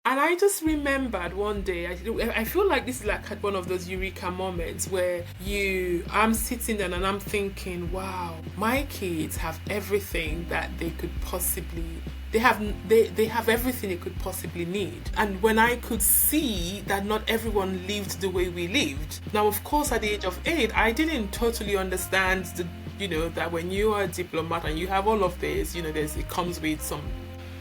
And I just remembered one day, I feel like this is like one of those eureka moments where I'm sitting there and I'm thinking, wow, my kids have everything that they could possibly, they have everything they could possibly need. And when I could see that not everyone lived the way we lived. Now, of course, at the age of 8, I didn't totally understand that when you are a diplomat and you have all of this, it comes with some,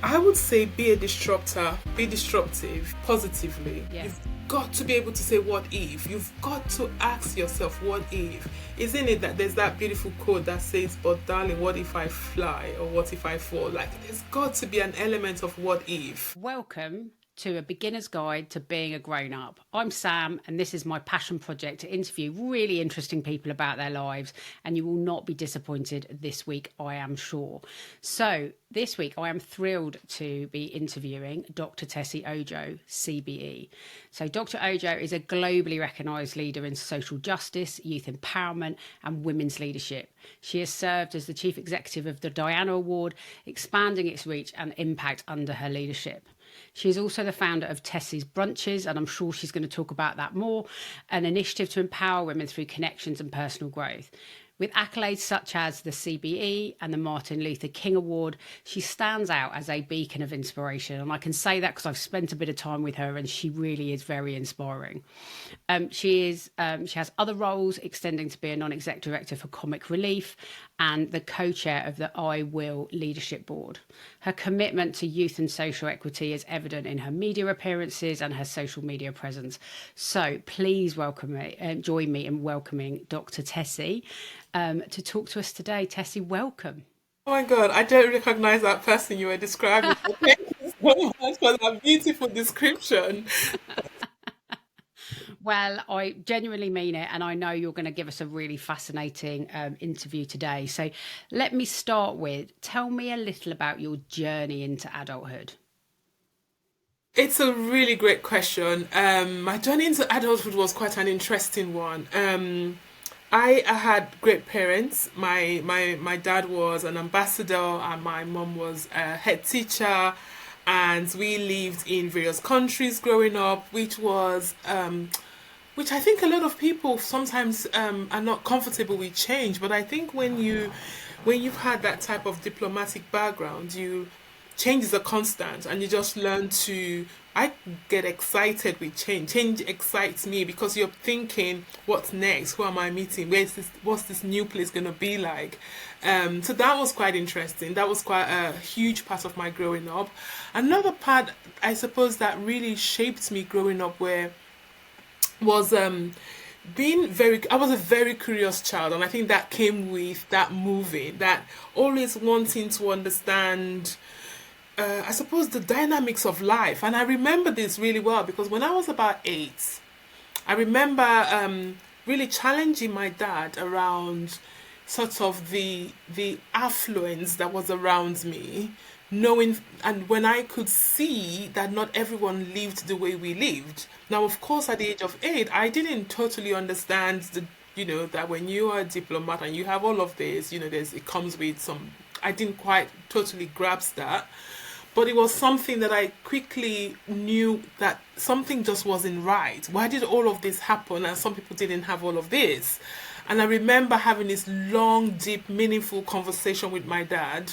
I would say, be a disruptor, be disruptive positively. Yeah. You've got to be able to say what if. You've got to ask yourself what if. Isn't it that there's that beautiful quote that says, but darling, what if I fly, or what if I fall? Like, there's got to be an element of what if. Welcome to a beginner's guide to being a grown-up. I'm Sam, and this is my passion project to interview really interesting people about their lives, and you will not be disappointed this week, I am sure. So this week I am thrilled to be interviewing Dr. Tessy Ojo, CBE. So Dr. Ojo is a globally recognised leader in social justice, youth empowerment and women's leadership. She has served as the chief executive of the Diana Award, expanding its reach and impact under her leadership. She is also the founder of Tessy's Brunches, and I'm sure she's going to talk about that more, an initiative to empower women through connections and personal growth. With accolades such as the CBE and the Martin Luther King Award, she stands out as a beacon of inspiration. And I can say that because I've spent a bit of time with her and she really is very inspiring. She has other roles, extending to be a non-exec director for Comic Relief and the co-chair of the I Will Leadership Board. Her commitment to youth and social equity is evident in her media appearances and her social media presence. So please join me in welcoming Dr. Tessy to talk to us today. Tessy, welcome. Oh my God, I don't recognize that person you were describing. Thank you so much for that beautiful description. Well, I genuinely mean it, and I know you're going to give us a really fascinating interview today. So let me start with, tell me a little about your journey into adulthood. It's a really great question. My journey into adulthood was quite an interesting one. I had great parents. My dad was an ambassador, and my mom was a head teacher, and we lived in various countries growing up, which I think a lot of people sometimes are not comfortable with change. But I think when you've had that type of diplomatic background, change is a constant, and you just learn to. I get excited with change. Change excites me because you're thinking, what's next? Who am I meeting? What's this new place gonna be like? So that was quite interesting. That was quite a huge part of my growing up. Another part, I suppose, that really shaped me growing up was I was a very curious child, and I think that came with that moving, that always wanting to understand, I suppose, the dynamics of life. And I remember this really well because when I was about 8, I remember really challenging my dad around sort of the affluence that was around me, knowing, and when I could see that not everyone lived the way we lived. Now, of course, at the age of 8, I didn't totally understand that when you are a diplomat and you have all of this, it comes with some. I didn't quite totally grasp that. But it was something that I quickly knew that something just wasn't right. Why did all of this happen and some people didn't have all of this? And I remember having this long, deep, meaningful conversation with my dad.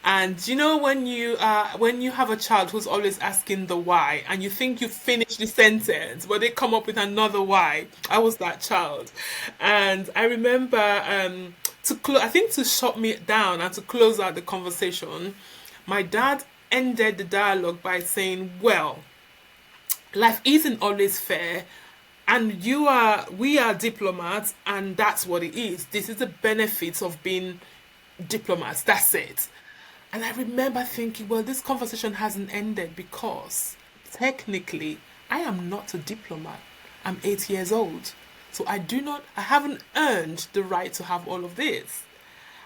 And when you have a child who's always asking the why, and you think you finished the sentence, but they come up with another why. I was that child, and I remember I think to shut me down and to close out the conversation, my dad ended the dialogue by saying, "Well, life isn't always fair, and we are diplomats, and that's what it is. This is the benefits of being diplomats. That's it." And I remember thinking, well, this conversation hasn't ended because technically I am not a diplomat. I'm 8 years old. So I haven't earned the right to have all of this.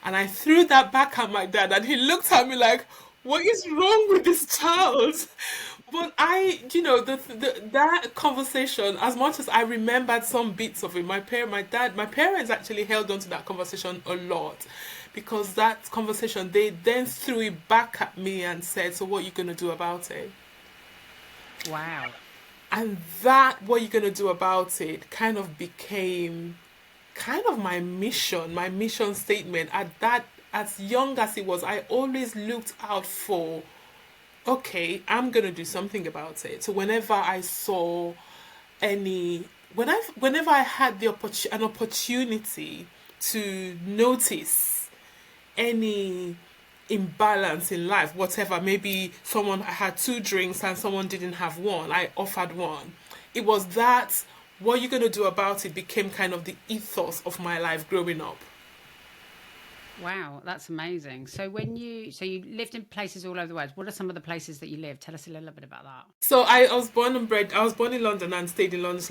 And I threw that back at my dad, and he looked at me like, what is wrong with this child? But that conversation, as much as I remembered some bits of it, my parents actually held on to that conversation a lot, because that conversation, they then threw it back at me and said, so what are you going to do about it? Wow. And that, what you're going to do about it, kind of became kind of my mission statement. At that, as young as it was, I always looked out for, okay, I'm going to do something about it. So whenever I saw any, whenever I had an opportunity to notice any imbalance in life, whatever, maybe someone had two drinks and someone didn't have one, I offered one. It was that, what you're going to do about it became kind of the ethos of my life growing up. Wow, that's amazing. So you lived in places all over the world. What are some of the places that you lived? Tell us a little bit about that. So I was born and bred. I was born in London and stayed in London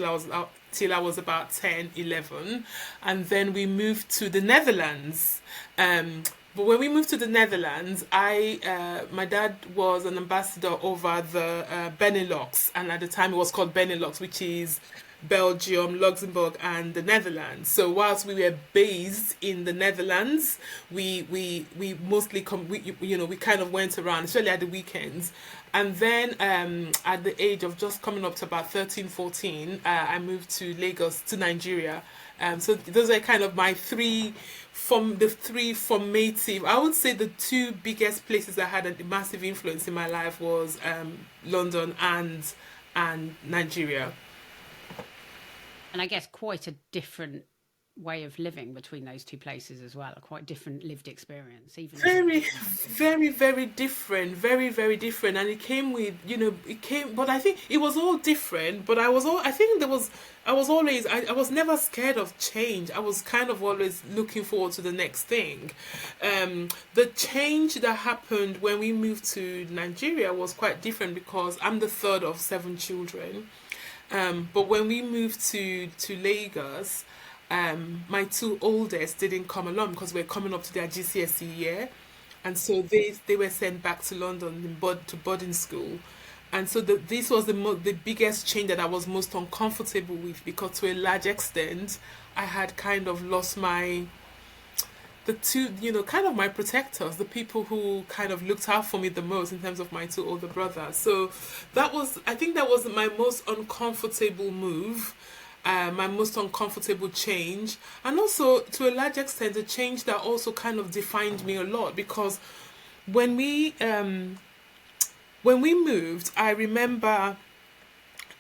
till I was about 10, 11, and then we moved to the Netherlands. But when we moved to the Netherlands, I my dad was an ambassador over the Benelux, and at the time it was called Benelux, which is Belgium, Luxembourg, and the Netherlands. So whilst we were based in the Netherlands, we mostly we kind of went around, especially at the weekends. And then at the age of just coming up to about 13, 14, I moved to Lagos, to Nigeria. So those are kind of my three formative. I would say the two biggest places that had a massive influence in my life was London and Nigeria. And I guess quite a different way of living between those two places as well, a quite different lived experience, even as you Very, grew up. very, very different. Very, very different. And it came with, but I think it was all different. But I think I was never scared of change. I was kind of always looking forward to the next thing. The change that happened when we moved to Nigeria was quite different because I'm the third of seven children. But when we moved to Lagos, my two oldest didn't come along because we're coming up to their GCSE year, and so they were sent back to London to boarding school, and so this was the biggest change that I was most uncomfortable with because to a large extent I had kind of lost the two, kind of my protectors, the people who kind of looked out for me the most in terms of my two older brothers. So I think that was my most uncomfortable move, my most uncomfortable change, and also to a large extent a change that also kind of defined me a lot because when we um, when we moved, I remember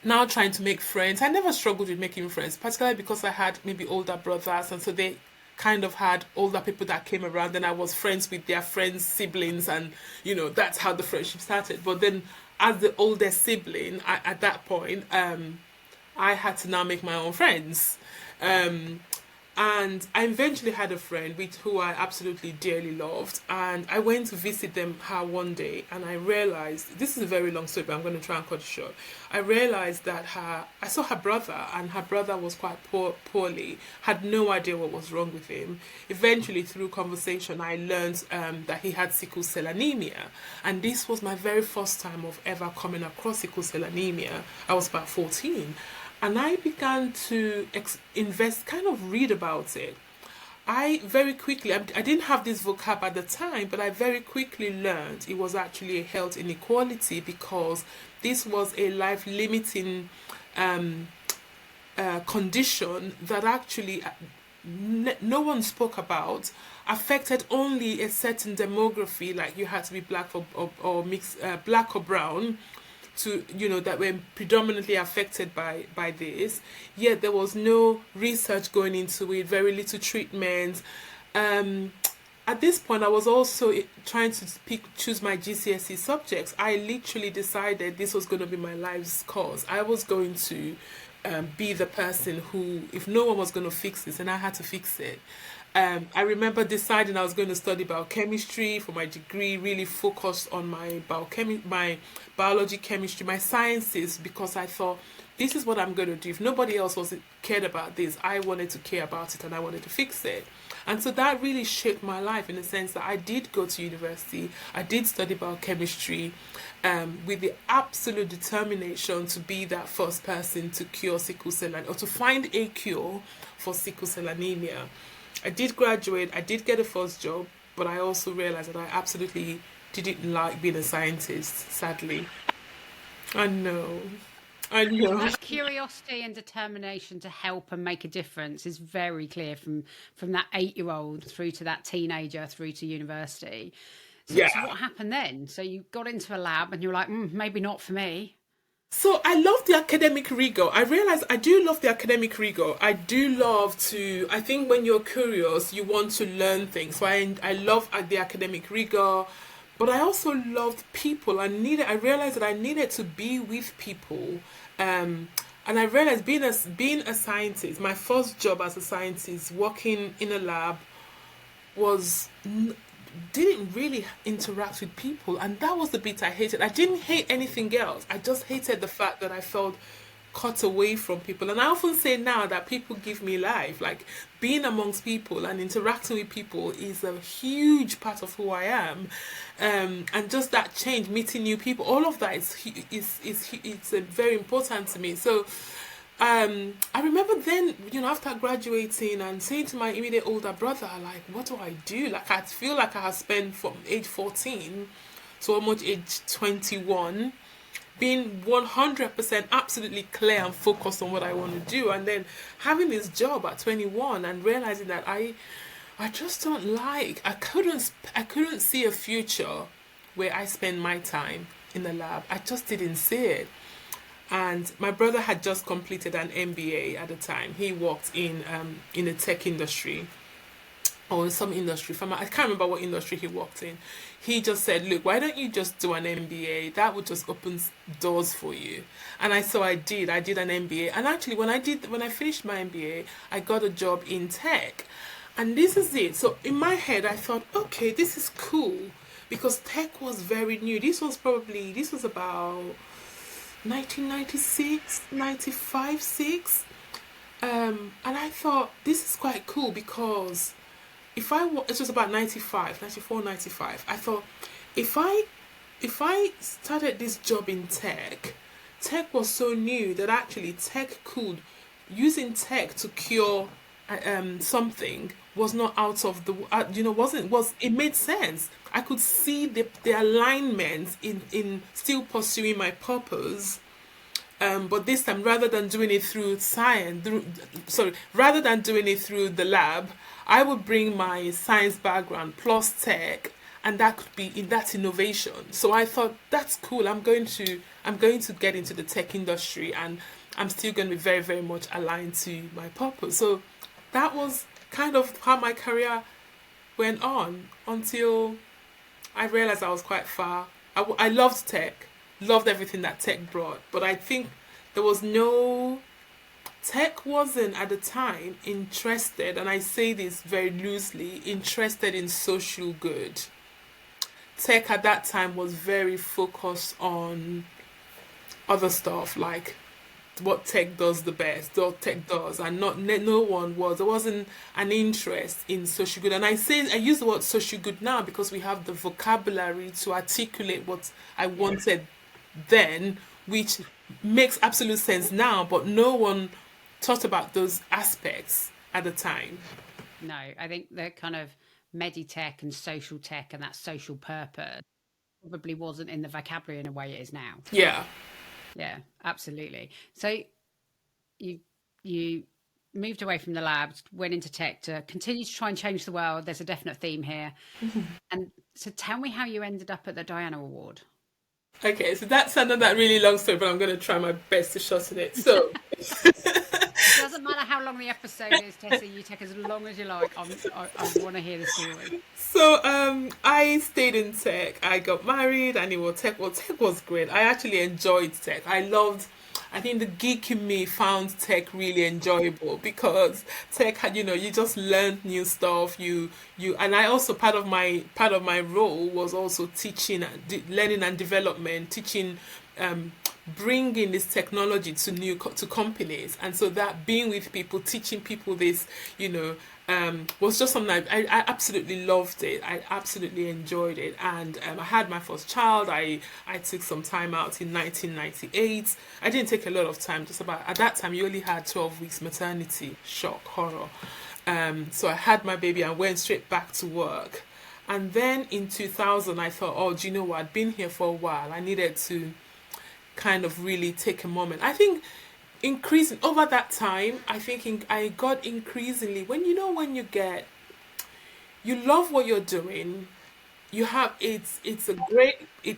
now trying to make friends. I never struggled with making friends, particularly because I had maybe older brothers, and so they kind of had older people that came around, and I was friends with their friends' siblings, and that's how the friendship started. But then, as the oldest sibling, at that point, I had to now make my own friends. Um, and I eventually had a friend with who I absolutely dearly loved, and I went to visit her one day, and I realized this is a very long story, but I'm going to try and cut it short. I realized that I saw her brother, and her brother was quite poorly, had no idea what was wrong with him. Eventually, through conversation, I learned that he had sickle cell anemia, and this was my very first time of ever coming across sickle cell anemia. I was about 14. And I began to kind of read about it. I very quickly, I didn't have this vocab at the time, but I very quickly learned it was actually a health inequality because this was a life limiting um, condition that actually no one spoke about, affected only a certain demography, like you had to be black or mixed, black or brown, to that were predominantly affected by this. Yet there was no research going into it, very little treatment. At this point, I was also trying to choose my GCSE subjects. I literally decided this was going to be my life's cause. I was going to be the person who, if no one was going to fix this, and I had to fix it. I remember deciding I was going to study biochemistry for my degree, really focused on my biology, chemistry, my sciences, because I thought this is what I'm going to do. If nobody else cared about this, I wanted to care about it and I wanted to fix it. And so that really shaped my life in the sense that I did go to university, I did study biochemistry, with the absolute determination to be that first person to cure sickle cell or to find a cure for sickle cell anemia. I did graduate, I did get a first job, but I also realized that I absolutely didn't like being a scientist, sadly. I know. I know. That curiosity and determination to help and make a difference is very clear from that 8-year-old through to that teenager through to university. So Yeah. what happened then? So you got into a lab and you're like, maybe not for me. So I love the academic rigor. I realize I do love the academic rigor. I do love to. I think when you're curious, you want to learn things. So I love the academic rigor, but I also loved people. I realized that I needed to be with people. And I realized being a scientist, my first job as a scientist, working in a lab, was didn't really interact with people, and that was the bit I hated. I didn't hate anything else. I just hated the fact that I felt cut away from people. And I often say now that people give me life. Like being amongst people and interacting with people is a huge part of who I am. And just that change, meeting new people, all of that is it's very important to me. So I remember then, after graduating and saying to my immediate older brother, like, what do I do? Like, I feel like I have spent from age 14 to almost age 21 being 100% absolutely clear and focused on what I want to do. And then having this job at 21 and realizing that I just don't I couldn't see a future where I spend my time in the lab. I just didn't see it. And my brother had just completed an MBA at the time. He worked in the tech industry or in some industry. I can't remember what industry he worked in. He just said, "Look, why don't you just do an MBA? That would just open doors for you." And I did. I did an MBA. And actually, when I finished my MBA, I got a job in tech. And this is it. So in my head, I thought, okay, this is cool because tech was very new. This was about 1996, 95, 6. And I thought this is quite cool because it was about 95, 94, 95. I thought if I started this job in tech was so new that actually using tech to cure something was not out of the it made sense. I could see the alignment in still pursuing my purpose, but this time rather than doing it through rather than doing it through the lab, I would bring my science background plus tech, and that could be in that innovation. So I thought that's cool. I'm going to get into the tech industry, and I'm still going to be very, very much aligned to my purpose. So that was kind of how my career went on until I realized I was quite far. I loved tech, loved everything that tech brought, but I think tech wasn't at the time interested, and I say this very loosely, interested in social good. Tech at that time was very focused on other stuff like what tech does the best, what tech does, and there wasn't an interest in social good. And I use the word social good now because we have the vocabulary to articulate what I wanted then, which makes absolute sense now, but no one thought about those aspects at the time. No, I think the kind of meditech and social tech and that social purpose probably wasn't in the vocabulary in a way it is now. Yeah. Yeah, absolutely. So you moved away from the labs, went into tech to continue to try and change the world. There's a definite theme here. And so tell me how you ended up at the Diana Award. Okay, so that's another really long story, but I'm going to try my best to shorten it. So It doesn't matter how long the episode is, Tessy. You take as long as you like. I want to hear the story. So I stayed in tech. I got married, and tech was great. I actually enjoyed tech. I think the geek in me found tech really enjoyable because tech had, you just learned new stuff. And I also part of my role was also teaching, learning and development, teaching, bringing this technology to companies. And so that being with people, teaching people this, was just something I absolutely loved it. I absolutely enjoyed it. And I had my first child. I took some time out in 1998. I didn't take a lot of time, at that time you only had 12 weeks maternity, shock, horror. So I had my baby and went straight back to work. And then in 2000 I thought, oh, do you know what? I'd been here for a while. I needed to kind of really take a moment. I think increasing over that time, I think I got increasingly, when you love what you're doing, you have it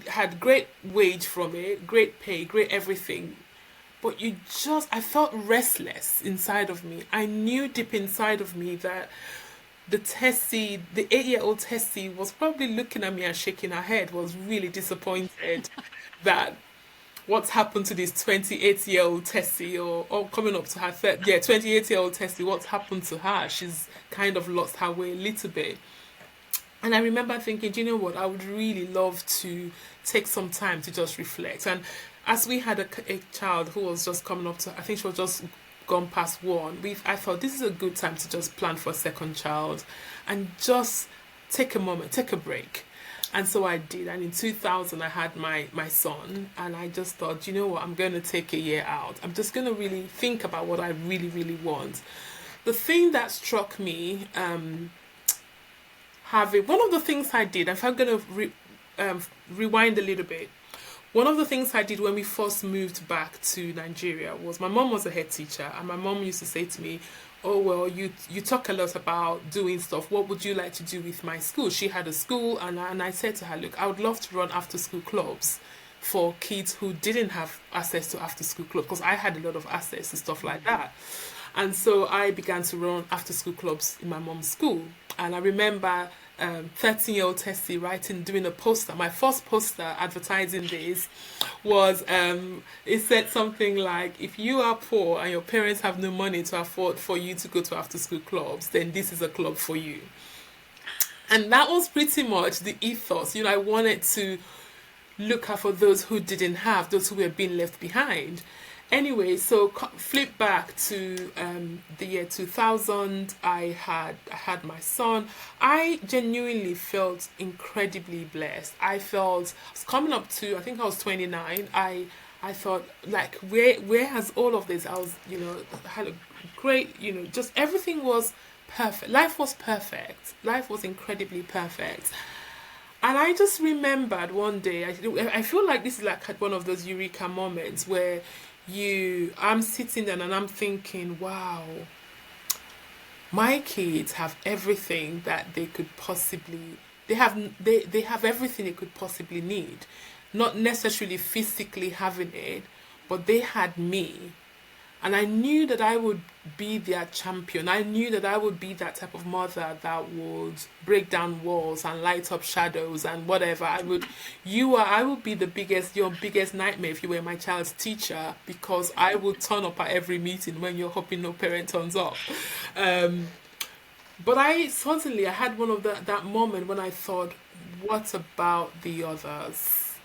had great wage from it, great pay, great everything, but I felt restless inside of me. I knew deep inside of me that the 8-year-old Tessy was probably looking at me and shaking her head, was really disappointed that what's happened to this 28-year-old Tessy, or coming up to her 28-year-old Tessy, what's happened to her? She's kind of lost her way a little bit. And I remember thinking, do you know what? I would really love to take some time to just reflect. And as we had a child who was just coming up to, I think she was just gone past 1, I thought this is a good time to just plan for a second child and just take a moment, take a break. And so I did. And in 2000, I had my son. And I just thought, you know what? I'm going to take a year out. I'm just going to really think about what I really, really want. The thing that struck me, one of the things I did, if I'm going to rewind a little bit, one of the things I did when we first moved back to Nigeria was, my mom was a head teacher, and my mom used to say to me, oh, well, you talk a lot about doing stuff. What would you like to do with my school? She had a school, and I said to her, look, I would love to run after-school clubs for kids who didn't have access to after-school clubs, because I had a lot of access to stuff like that. And so I began to run after-school clubs in my mom's school. And I remember 13-year-old Tessy doing a poster. My first poster advertising this was, it said something like, if you are poor and your parents have no money to afford for you to go to after-school clubs, then this is a club for you. And that was pretty much the ethos. I wanted to look out for those who didn't have, those who were being left behind. Anyway, so flip back to the year 2000. I had my son. I genuinely felt incredibly blessed. I was coming up to, I think I was 29. I thought, like, where has all of this? I was, had a great, just everything was perfect. Life was perfect. Life was incredibly perfect. And I just remembered one day, I feel like this is like one of those eureka moments where I'm sitting there and I'm thinking, wow, my kids have everything that they could possibly, they have everything they could possibly need. Not necessarily physically having it, but they had me. And I knew that I would be their champion. I knew that I would be that type of mother that would break down walls and light up shadows and whatever. I would be your biggest nightmare if you were my child's teacher, because I would turn up at every meeting when you're hoping no parent turns up. But I had one of that moment when I thought, what about the others?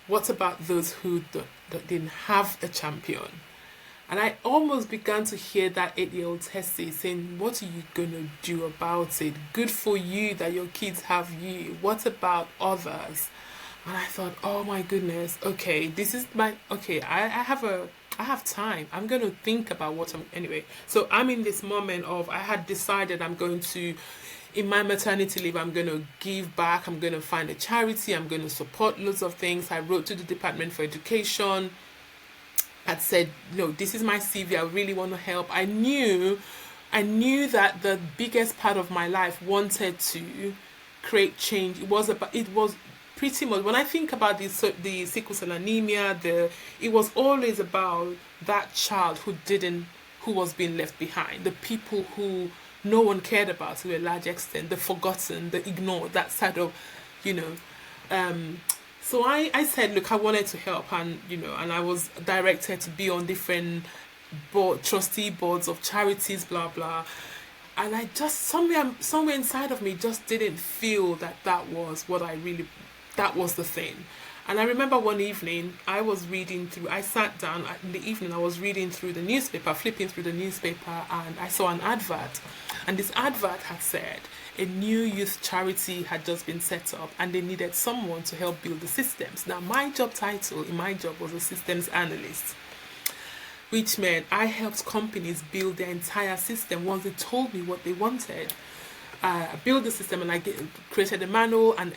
What about those who didn't have a champion? And I almost began to hear that 8-year-old Tessy saying, what are you going to do about it? Good for you that your kids have you. What about others? And I thought, oh my goodness, okay, I have time. I'm going to think about anyway. So I'm in this moment of, I had decided in my maternity leave, I'm going to give back. I'm going to find a charity. I'm going to support loads of things. I wrote to the Department for Education. Had said, no, this is my CV. I really want to help. I knew that the biggest part of my life wanted to create change. It was pretty much, when I think about the sickle cell anemia, it was always about that child who was being left behind, the people who no one cared about to a large extent, the forgotten, the ignored, that side of, So I said, look, I wanted to help, and and I was directed to be on different trustee boards of charities, blah blah, and I just somewhere inside of me just didn't feel that was the thing. And I remember one evening I sat down in the evening, I was reading through the newspaper, flipping through the newspaper, and I saw an advert, and this advert had said a new youth charity had just been set up and they needed someone to help build the systems. Now, my job title in my job was a systems analyst, which meant I helped companies build their entire system once they told me what they wanted. I built the system and I created a manual and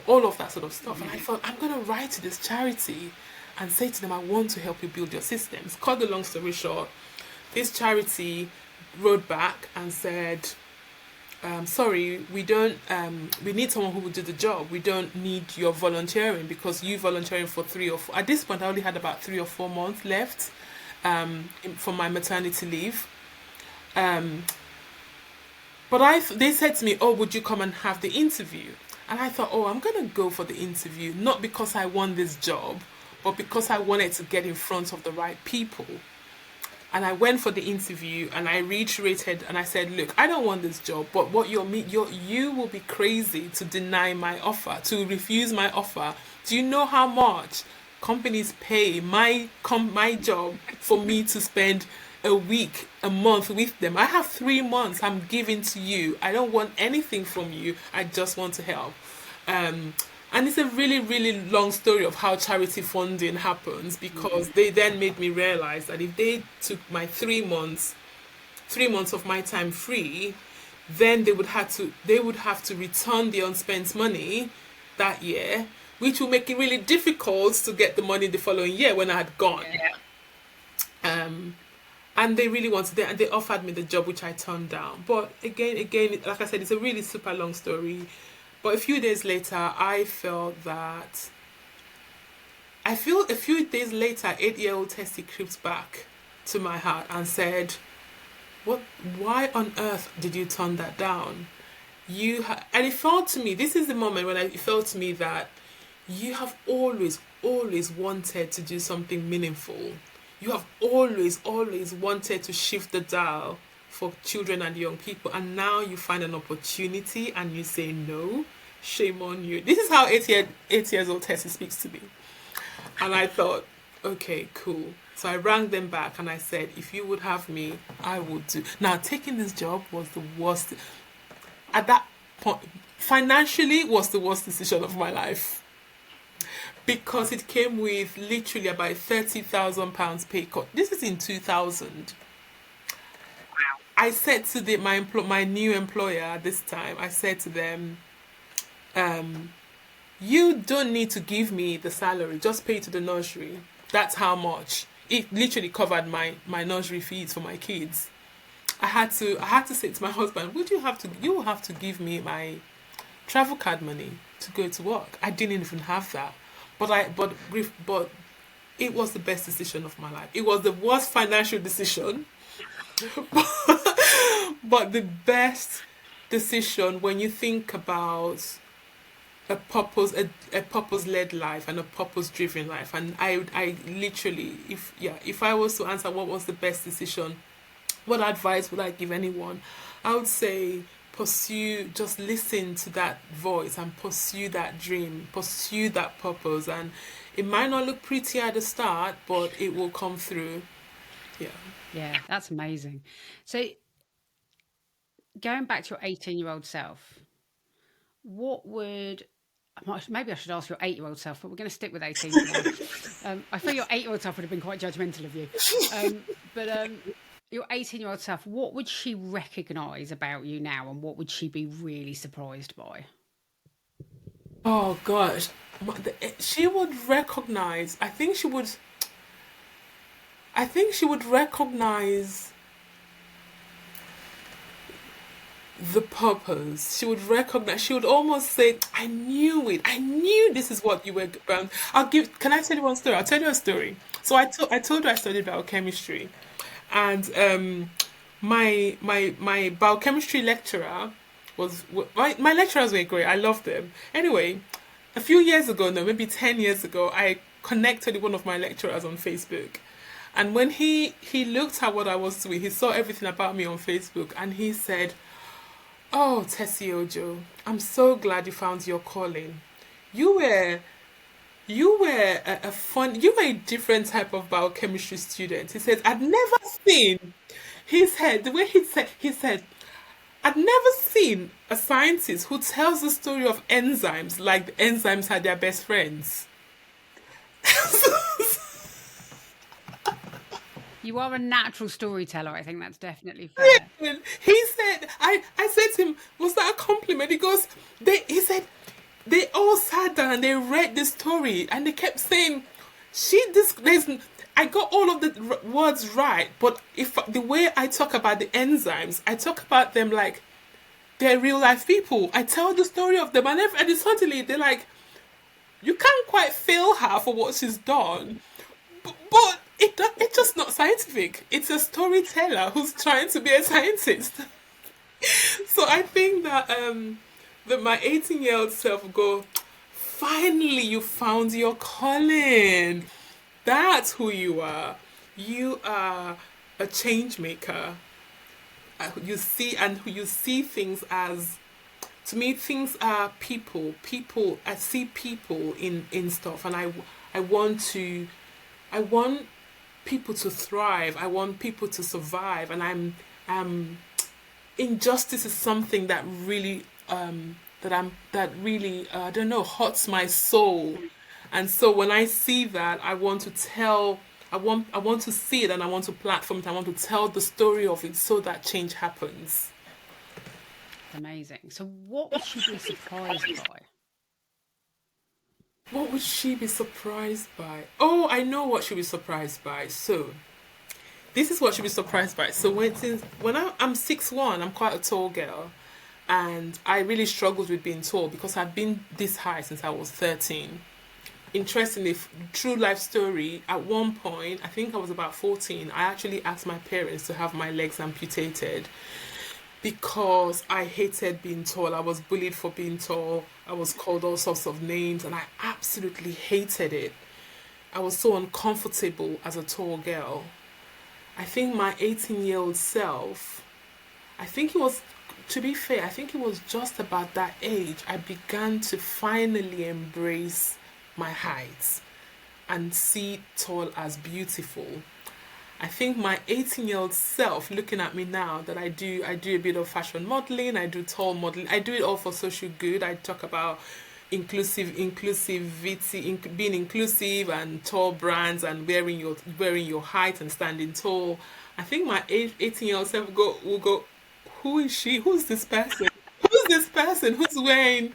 all of that sort of stuff. And I thought, I'm going to write to this charity and say to them, I want to help you build your systems. Cut the long story short, this charity wrote back and said, sorry, we don't. We need someone who will do the job. We don't need your volunteering because you volunteering for 3 or 4. At this point, I only had about 3 or 4 months left for my maternity leave. But they said to me, "Oh, would you come and have the interview?" And I thought, "Oh, I'm gonna go for the interview, not because I want this job, but because I wanted to get in front of the right people." And I went for the interview and I reiterated and I said, "Look, I don't want this job, but you will be crazy to deny my offer, to refuse my offer. Do you know how much companies pay my job for me to spend a week, a month with them? I have 3 months I'm giving to you. I don't want anything from you. I just want to help." And it's a really, really long story of how charity funding happens, because they then made me realize that if they took my 3 months, 3 months of my time free, then they would have to return the unspent money that year, which will make it really difficult to get the money the following year when I had gone. And they really wanted it, and they offered me the job, which I turned down. But again, like I said, it's a really super long story. But a few days later, I feel a few days later, 8-year-old Tessy crept back to my heart and said, "What? Why on earth did you turn that down? And it felt to me, this is the moment when it felt to me that you have always, always wanted to do something meaningful. You have always, always wanted to shift the dial for children and young people, and now you find an opportunity and you say no. Shame on you." This is how 8 years old Tessy speaks to me. And I thought, okay, cool. So I rang them back and I said, "If you would have me, I would do." Now, taking this job was the worst. At that point, financially, was the worst decision of my life, because it came with literally about £30,000 pay cut. This is in 2000. I said to my new employer at this time, I said to them, "You don't need to give me the salary, just pay to the nursery. That's how much." It literally covered my nursery fees for my kids. I had to say to my husband, you will have to give me my travel card money to go to work. I didn't even have that. But it was the best decision of my life. It was the worst financial decision, but the best decision when you think about a purpose-led life and a purpose-driven life. And I literally, if I was to answer what was the best decision, what advice would I give anyone? I would say just listen to that voice and pursue that dream, pursue that purpose. And it might not look pretty at the start, but it will come through. Yeah, that's amazing. So going back to your 18-year-old self, maybe I should ask your 8-year-old self, but we're going to stick with 18 for now. I feel your 8-year-old self would have been quite judgmental of you. But your 18-year-old self, what would she recognise about you now, and what would she be really surprised by? Oh gosh, she would recognize. I think she would recognize the purpose. She would almost say, "I knew it. I knew this is what you were about." Can I tell you one story? I'll tell you a story. So I told her I studied biochemistry, and my biochemistry lecturer my lecturers were great. I loved them. Anyway, a few years ago, no, maybe 10 years ago, I connected with one of my lecturers on Facebook. And when he looked at what I was doing, he saw everything about me on Facebook, and he said, "Oh, Tessy Ojo, I'm so glad you found your calling. You were you were you were a different type of biochemistry student." He said, "I'd never seen." He said the way he said, "I'd never seen a scientist who tells the story of enzymes like the enzymes are their best friends." You are a natural storyteller. I think that's definitely fair. He said, I said to him, "Was that a compliment?" He goes, he said, they all sat down and they read the story and they kept saying, there's, I got all of the words right, but if the way I talk about the enzymes, I talk about them like they're real life people. I tell the story of them, and then suddenly they're like, you can't quite feel her for what she's done, but it's just not scientific. It's a storyteller who's trying to be a scientist. So I think that my 18-year-old self will go, finally you found your calling. That's who you are. You are a change maker. You see things as, to me, things are people. People, I see people in stuff, and I want to, I want people to thrive. I want people to survive, and injustice is something that really I don't know, hurts my soul. And so when I see that, I want to see it, and I want to platform it. I want to tell the story of it so that change happens. Amazing. So what would she be surprised by? What would she be surprised by? Oh, I know what she'll be surprised by. So this is what she'll be surprised by. So I'm 6'1", I'm quite a tall girl, and I really struggled with being tall because I've been this high since I was 13. Interestingly, true life story, at one point, I think I was about 14, I actually asked my parents to have my legs amputated because I hated being tall. I was bullied for being tall. I was called all sorts of names, and I absolutely hated it. I was so uncomfortable as a tall girl. I think my 18-year-old self, I think it was, to be fair, I think it was just about that age I began to finally embrace my height and see tall as beautiful. I think my 18-year-old self, looking at me now, that I do a bit of fashion modeling, I do tall modeling, I do it all for social good. I talk about inclusivity, being inclusive, and tall brands, and wearing your height and standing tall. I think my 18-year-old self will go, who is she? Who's this person? Who's this person who's wearing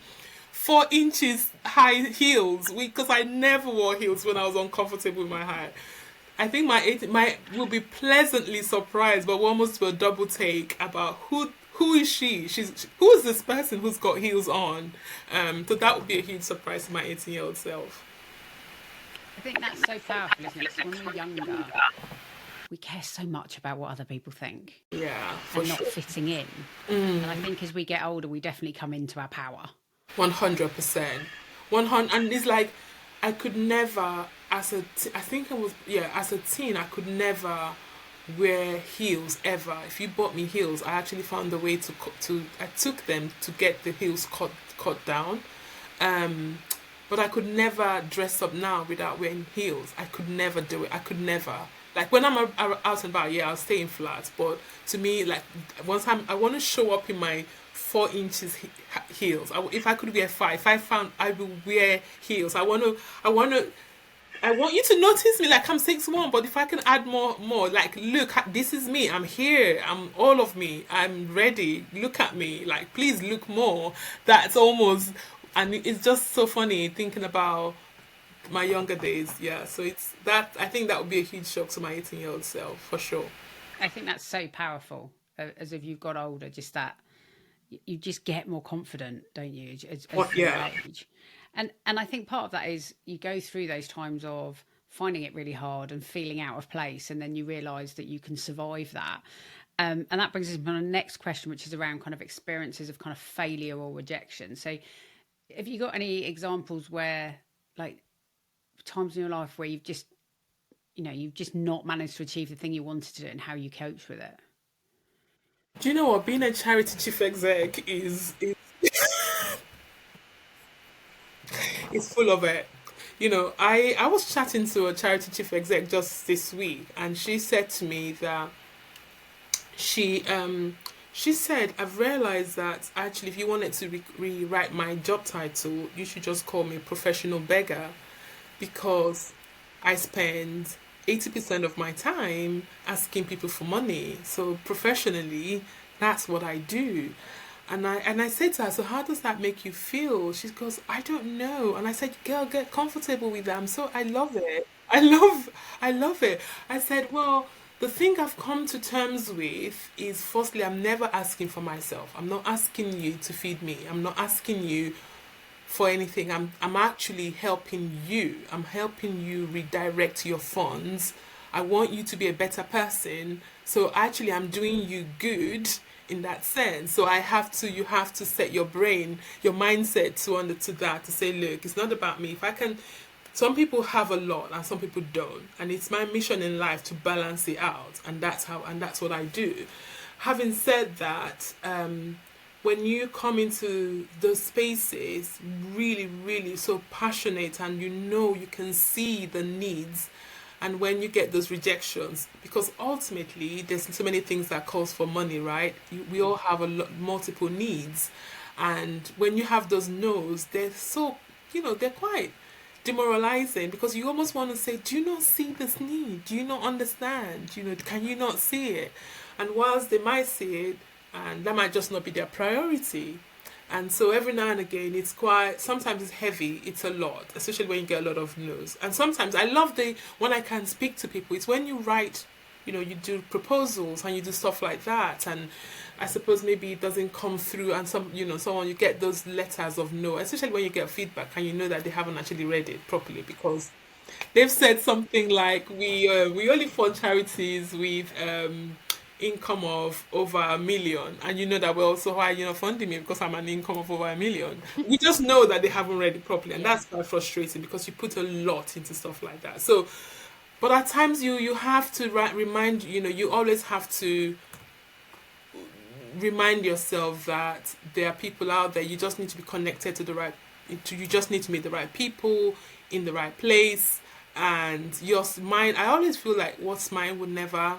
4 inches high heels? Because I never wore heels when I was uncomfortable with my height. I think my will be pleasantly surprised, but almost to a double take about who is she? Who is this person who's got heels on? So that would be a huge surprise to my 18-year-old self. I think that's so powerful, isn't it? 'Cause when we're younger, we care so much about what other people think. Yeah, for and not sure. fitting in. And I think as we get older, we definitely come into our power. 100%. 100, and it's like I could never, I think I was, yeah, as a teen, I could never wear heels ever. If you bought me heels, I actually found a way I took them to get the heels cut down. But I could never dress up now without wearing heels. I could never do it. I could never. Like when I'm out and about, yeah, I'll stay in flats. But to me, like I want to show up in my 4 inches heels. If I could wear 5, if I found I will wear heels. I want you to notice me like I'm 6'1", but if I can add more, like, look, this is me. I'm here. I'm all of me. I'm ready. Look at me. Like, please look more. That's almost, and it's just so funny thinking about my younger days. Yeah, so it's that. I think that would be a huge shock to my 18-year-old self for sure. I think that's so powerful. As if you've got older, just that you just get more confident, don't you? As you age. And I think part of that is you go through those times of finding it really hard and feeling out of place, and then you realise that you can survive that. And that brings us to the next question, which is around kind of experiences of kind of failure or rejection. So have you got any examples where, like, times in your life where you've just not managed to achieve the thing you wanted to do, and how you cope with it? Do you know what? Being a charity chief exec is it's full of it. I was chatting to a charity chief exec just this week, and she said to me that she said, I've realized that actually if you wanted to rewrite my job title, you should just call me professional beggar, because I spend 80% of my time asking people for money. So professionally, that's what I do. And I said to her, so how does that make you feel? She goes, I don't know. And I said, girl, get comfortable with that. I love it. I love I love it. I said, well, the thing I've come to terms with is firstly I'm never asking for myself. I'm not asking you to feed me. I'm not asking you for anything. I'm actually helping you. I'm helping you redirect your funds. I want you to be a better person. So actually I'm doing you good in that sense. So you have to set your brain, your mindset to that, to say, look, it's not about me. If I can, some people have a lot and some people don't. And it's my mission in life to balance it out. And that's what I do. Having said that, when you come into those spaces really, really so passionate and you can see the needs, and when you get those rejections, because ultimately there's so many things that calls for money, right? We all have multiple needs, and when you have those no's, they're so, they're quite demoralizing, because you almost want to say, do you not see this need? Do you not understand? Can you not see it? And whilst they might see it, and that might just not be their priority. And so every now and again, sometimes it's heavy, it's a lot, especially when you get a lot of no's. And sometimes I love when I can speak to people, it's when you write, you do proposals and you do stuff like that. And I suppose maybe it doesn't come through, and someone, you get those letters of no, especially when you get feedback and you know that they haven't actually read it properly, because they've said something like, we only fund charities with income of over 1 million, and you know that we're also, why you're not funding me because I'm an income of over 1 million. We just know that they haven't read it properly, and Yeah. that's quite frustrating, because you put a lot into stuff like that. So, but at times you have to remind, you always have to remind yourself that there are people out there. You just need to be connected to you just need to meet the right people in the right place. And your mind, I always feel like what's mine would never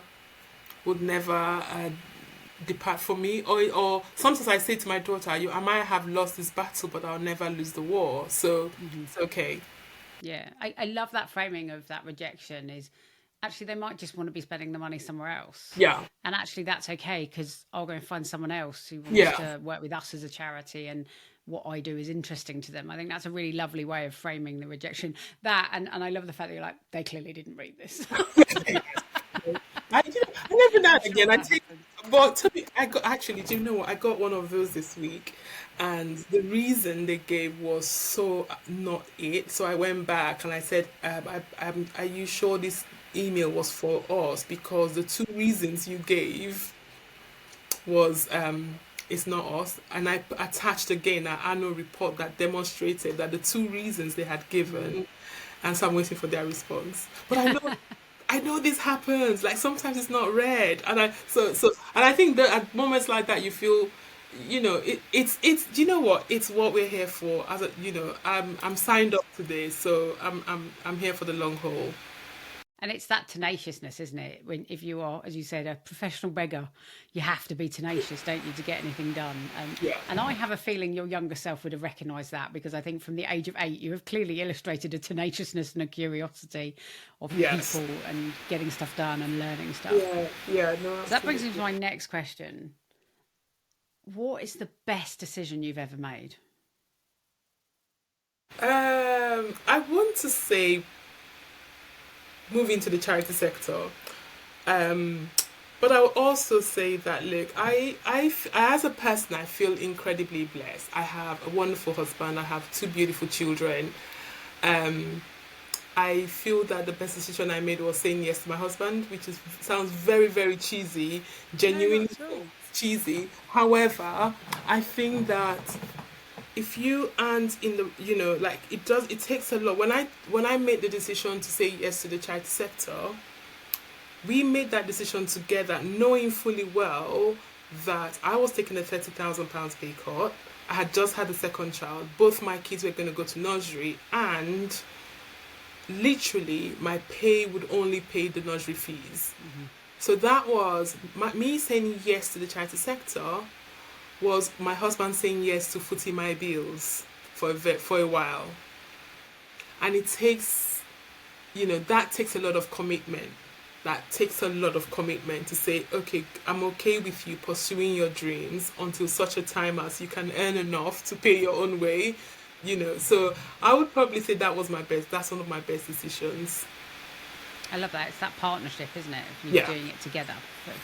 depart from me. Or sometimes I say to my daughter, I might have lost this battle, but I'll never lose the war. So it's okay. Yeah, I love that framing of that rejection is actually they might just want to be spending the money somewhere else. Yeah. And actually that's okay because I'll go and find someone else who wants Yeah. to work with us as a charity, and what I do is interesting to them. I think that's a really lovely way of framing the rejection. That and I love the fact that you're like, they clearly didn't read this. And every now I'm and sure again I that take. happens. But to me, I got actually. Do you know what? I got one of those this week, and the reason they gave was so not it. So I went back and I said, "Are you sure this email was for us? Because the two reasons you gave was it's not us." And I attached again an annual report that demonstrated that the two reasons they had given, and so I'm waiting for their response. But I know this happens. Like sometimes it's not read, and and I think that at moments like that you feel, it's. Do you know what? It's what we're here for. I'm signed up to this, so I'm here for the long haul. And it's that tenaciousness, isn't it? When if you are, as you said, a professional beggar, you have to be tenacious, don't you, to get anything done. Yeah. And I have a feeling your younger self would have recognised that, because I think from the age of 8, you have clearly illustrated a tenaciousness and a curiosity of Yes. people and getting stuff done and learning stuff. Yeah. Yeah. No. So that brings me to Absolutely. my next question. What is the best decision you've ever made? I want to say moving to the charity sector. Um, but I will also say that, look, as a person, I feel incredibly blessed. I have a wonderful husband. I have two beautiful children. Um, I feel that the best decision I made was saying yes to my husband, which sounds very, very cheesy, No, not genuinely at all. cheesy. However, I think that if you aren't in the, like it takes a lot. When I made the decision to say yes to the charity sector, we made that decision together, knowing fully well that I was taking a £30,000 pay cut. I had just had a second child. Both my kids were going to go to nursery, and literally my pay would only pay the nursery fees. So that was me saying yes to the charity sector, was my husband saying yes to footing my bills for a while. And it takes, that takes a lot of commitment. That takes a lot of commitment to say, okay, I'm okay with you pursuing your dreams until such a time as you can earn enough to pay your own way. So I would probably say that's one of my best decisions. I love that. It's that partnership, isn't it? Of you Yeah. doing it together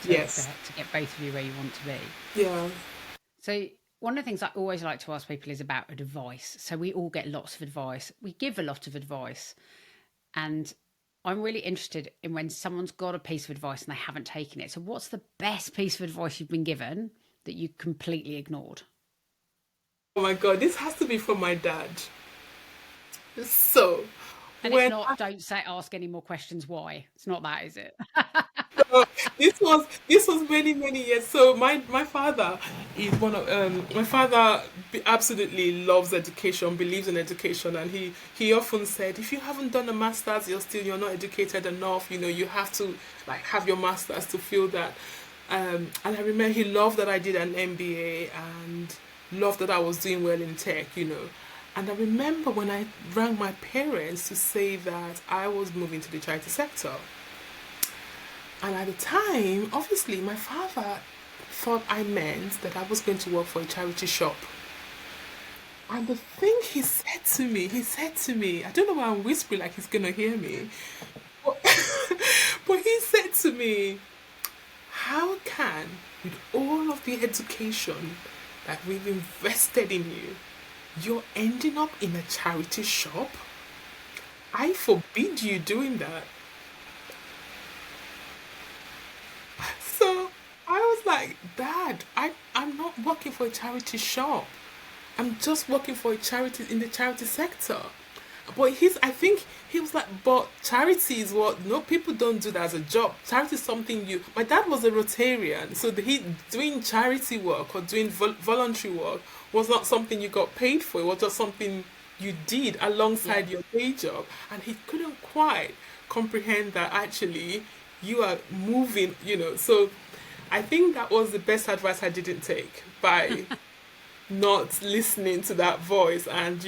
Yes. to get both of you where you want to be. Yeah. So one of the things I always like to ask people is about advice. So we all get lots of advice. We give a lot of advice. And I'm really interested in when someone's got a piece of advice and they haven't taken it. So what's the best piece of advice you've been given that you completely ignored? Oh my God, this has to be from my dad. So, And if when not, don't say ask any more questions why. It's not that, is it? this was many years. So my father is one of my father absolutely loves education, believes in education, and he often said, if you haven't done a master's, you're not educated enough. You know, you have to like have your master's to feel that. And I remember he loved that I did an MBA and loved that I was doing well in tech. You know. And I remember when I rang my parents to say that I was moving to the charity sector. And at the time, obviously, my father thought I meant that I was going to work for a charity shop. And the thing he said to me, I don't know why I'm whispering like he's going to hear me, but, but he said to me, how can, with all of the education that we've invested in you, you're ending up in a charity shop? I forbid you doing that. So I was like, Dad, I'm not working for a charity shop. I'm just working for a charity in the charity sector. But I think he was like, but charity is what, no, people don't do that as a job. Charity is something my dad was a Rotarian, so he doing charity work or doing voluntary work was not something you got paid for. It was just something you did alongside Yeah. your day job. And he couldn't quite comprehend that actually you are moving, you know. So I think that was the best advice I didn't take by not listening to that voice. And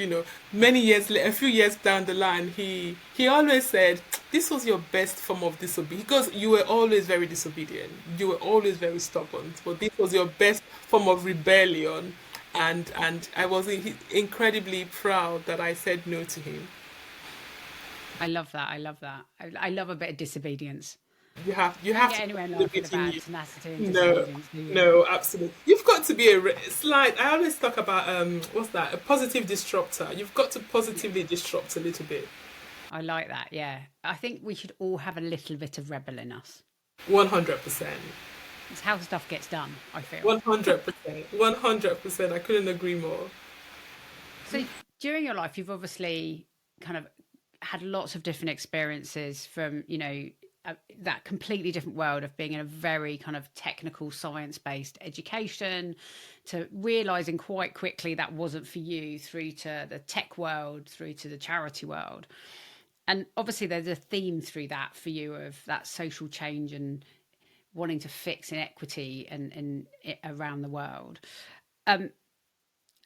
many years later, a few years down the line, he always said, this was your best form of disobedience, because you were always very disobedient, you were always very stubborn, but this was your best form of rebellion. And I was incredibly proud that I said no to him. I love that. I love that. I love a bit of disobedience. You Don't have get to anywhere in put life a with bit in about you. tenacity and No, disobedience, do you? no, absolutely. You've got to be a slight. I always talk about what's that? A positive disruptor. You've got to Yeah. positively disrupt a little bit. I like that. Yeah. I think we should all have a little bit of rebel in us. 100%. It's how stuff gets done, I feel. 100%. 100%. I couldn't agree more. So during your life, you've obviously kind of had lots of different experiences from, that completely different world of being in a very kind of technical science based education to realizing quite quickly that wasn't for you, through to the tech world, through to the charity world. And obviously there's a theme through that for you of that social change and wanting to fix inequity and around the world. Um,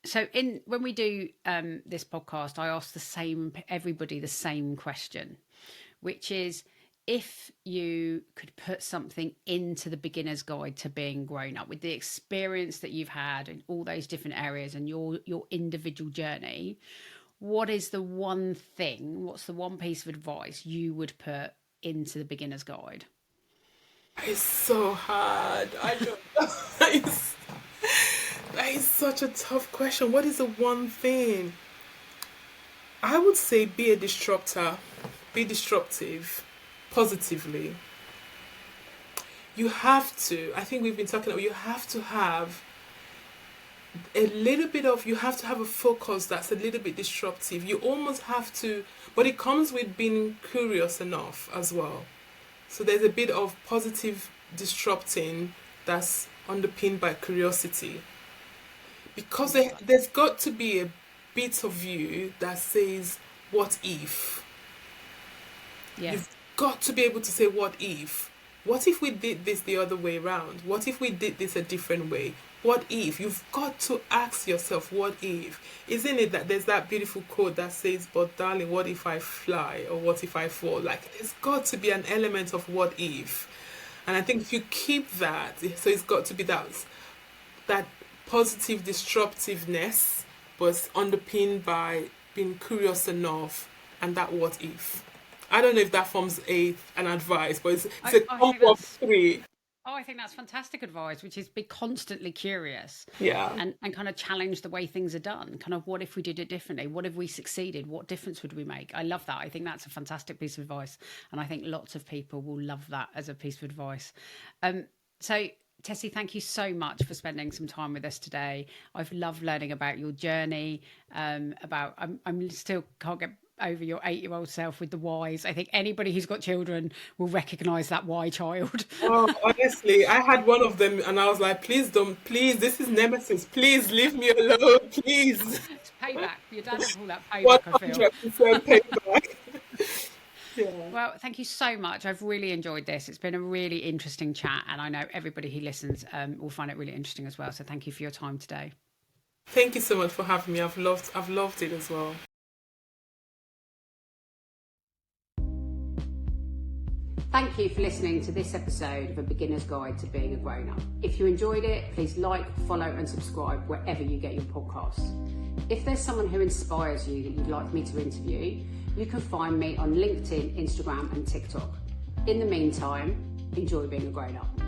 so in when we do this podcast, I ask everybody the same question, which is, if you could put something into the beginner's guide to being grown up with the experience that you've had in all those different areas and your individual journey, what's the one piece of advice you would put into the beginner's guide? It's so hard. I don't know. That is such a tough question. What is the one thing? I would say be a disruptor, be disruptive positively. You have to, I think we've been talking about, you have to have you have to have a focus that's a little bit disruptive. You almost have to, but it comes with being curious enough as well. So there's a bit of positive disrupting that's underpinned by curiosity. Because Love that. there's got to be a bit of you that says, what if? Yeah. You've got to be able to say, what if? What if we did this the other way around? What if we did this a different way? What if? You've got to ask yourself, what if? Isn't it that there's that beautiful quote that says, but darling, what if I fly? Or what if I fall? Like, there's got to be an element of what if. And I think if you keep that, so it's got to be that positive disruptiveness, but underpinned by being curious enough and that what if. I don't know if that forms an advice, but it's I, a I think combo of that's three. I think that's fantastic advice, which is be constantly curious Yeah. and kind of challenge the way things are done. Kind of what if we did it differently? What if we succeeded? What difference would we make? I love that. I think that's a fantastic piece of advice. And I think lots of people will love that as a piece of advice. So, Tessy, thank you so much for spending some time with us today. I've loved learning about your journey. I'm still can't get over your 8-year-old self with the whys. I think anybody who's got children will recognise that why child. Oh, honestly, I had one of them and I was like, please don't, please, this is nemesis. Please leave me alone, please. It's payback. Your dad will call that payback, I feel. 100% payback. Yeah. Well, thank you so much. I've really enjoyed this. It's been a really interesting chat, and I know everybody who listens will find it really interesting as well. So thank you for your time today. Thank you so much for having me. I've loved it as well. Thank you for listening to this episode of A Beginner's Guide to Being a Grown-Up. If you enjoyed it, please like, follow and subscribe wherever you get your podcasts. If there's someone who inspires you that you'd like me to interview, you can find me on LinkedIn, Instagram and TikTok. In the meantime, enjoy being a grown-up.